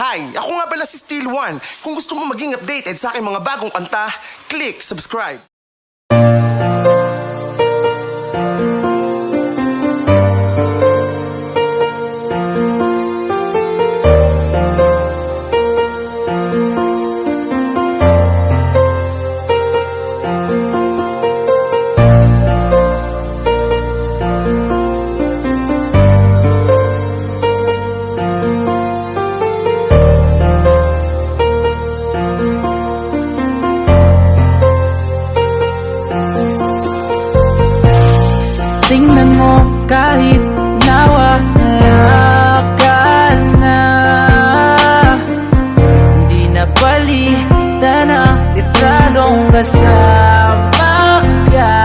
Hi! Ako nga pala si Steel One. Kung gusto mo maging updated sa aking mga bagong kanta, click subscribe. Tingnan mo kahit nawala ka na, di na palitan ang litradong kasama ka.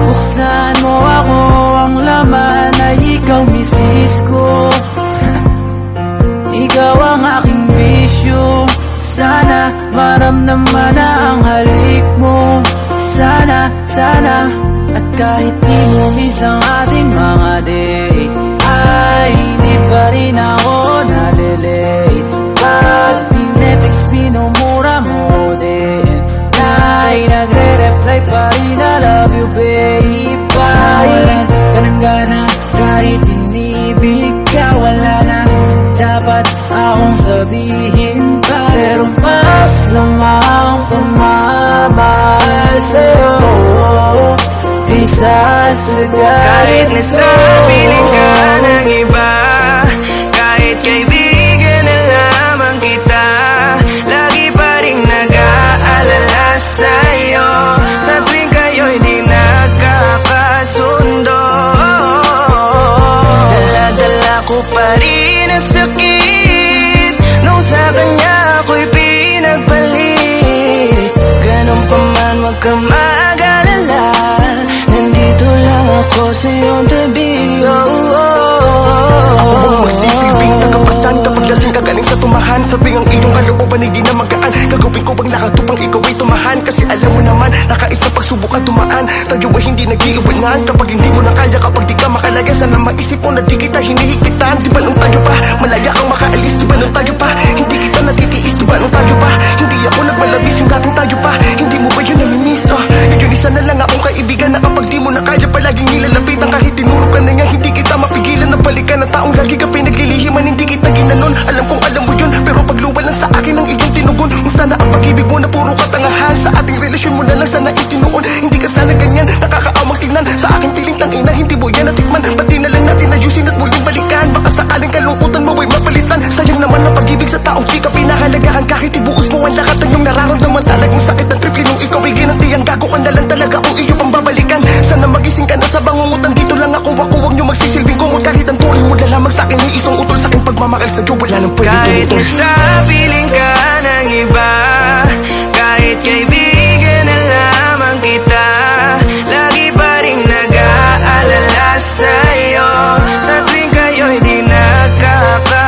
Buksan mo ako, ang laman ay ikaw misis ko. Ikaw ang aking bisyo, sana maramdaman na ang halik mo. Sana at kahit di mo miss ang ating mga date, ay hindi pa rin ako nalilate. Pag tinetext minumura mo din, ay nagre-reply pa rin I love you babe. Walan ka ng gana kahit inibig ka, wala na dapat akong sabihin pa, pero mas lamang pagmamahal sa'yo kaysa sa Kahit galit mo. nasa piling ka ng iba, kahit kaibigan na lamang kita, lagi pa rin nag-aalala sa'yo sa tuwing kayo'y di nagkakasundo. Dala-dala ko pa rin ang sakit nung sa kanya ako'y pinagpalit. Ganun pa man, wag ka mag-alala, nandito lang ako sa iyong tabi. Ako bang magsisilbing tagapasan kapag lasing ka galing sa tumahan? Sabing ang iyong kalooban ay di na magaan. Gagawin ko bang lahat upang ikaw ay tumahan? Kasi alam mo naman, nakaisang pagsubok at tumaan. Tayo ay hindi nag-iiwanan kapag hindi mo na kaya, kapag di ka makalaya. Sana maisip mo na di kita hinihigpitan. Di ba nung tayo pa, malaya kang makaalis? Di ba nung tayo pa, hindi kita natitiis? Di ba nung tayo pa, hindi ako nagbalabis yung dating tayo pa? Hindi mo ba yun namimiss? Yun isa na lang akong kaibigan na kapag di mo na kaya, palaging nilalapitan. Kahit tinuro ka na niya, hindi kita mapigilan na balikan ng taong lagi ka pinaglilihiman. Hindi kita ginanon, alam kong alam mo yun, pero pagluwa lang sa akin ang iyong tinugon. Kung sana ang pag-ibig mo na puro katangahan, sa ating relasyon mo na lang sana itinuon. Hindi ka sana ganyan, nakakaawang tingnan. Sa aking piling tangina, hindi mo yan natikman. Pati na lang natin ayusin at muling balikan. Baka sakaling kalungkutan mo ay mapalitan. Sayang naman ang pag-ibig sa taong di ka pinahalagahan. Kahit ibuos mo ang lahat ng iyong nararamdaman, talagang sakit ng triple nung ikaw ay ginantiyan. Gago ka na lang talaga kung iyo pang babalikan. Sana magising ka na sa bangungutan, dito lang ako huwag niyo magsisilbing kumot. Kahit ang turing mo na lamang sa akin ay isang utol, sa aking pagmamahal sa'yo wala nang pwede Kahit tumutol. nasa piling ka ng iba, kahit kaibigan na lamang kita, lagi pa rin nag-aalala sa'yo sa tuwing kayo'y di nagkakasundo.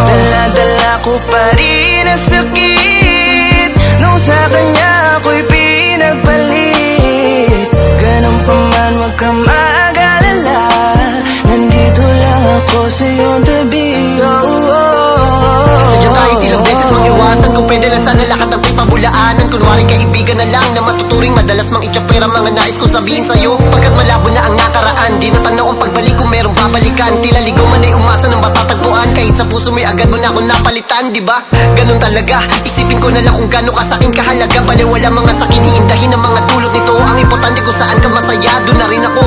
Dala-dala ko pa rin ang sakit nung sa kanya ako'y pinagpalit. Ganun pa man, wag ka mag-alala, nandito lang ako sa iyong tabi. Sadya kahit ilang beses mag-iwasan, kung pwede lang sana lahat ng pipabulaanan. Kunwari kaibigan na lang na matuturing, madalas mang itsyapera mga nais kong sabihin sa'yo. Pagkat malabo na ang nakaraan, di natanaw ang pagbalik kung merong babalikan. Tila ligaw man ay umasa ng matatagpuan, kahit sa puso mo'y agad mo na akong napalitan, di ba? Ganun talaga, isipin ko na lang kung gano'n ka sa'kin kahalaga. Baliwala mga sakit, iindahin ang mga dulot nito. Ang importante kung saan ka masaya, doon na rin ako.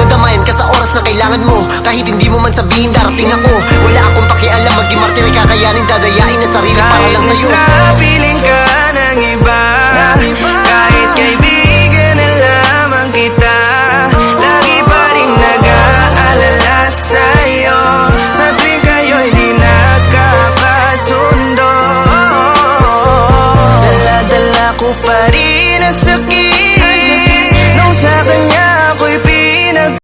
Dadamayan ka sa oras na kailangan mo, kahit hindi mo man sabihin darating ako. Wala akong pakialam, maging martir ay kakayanin, dadayain na sarili para Kahit lang sa'yo. nasabi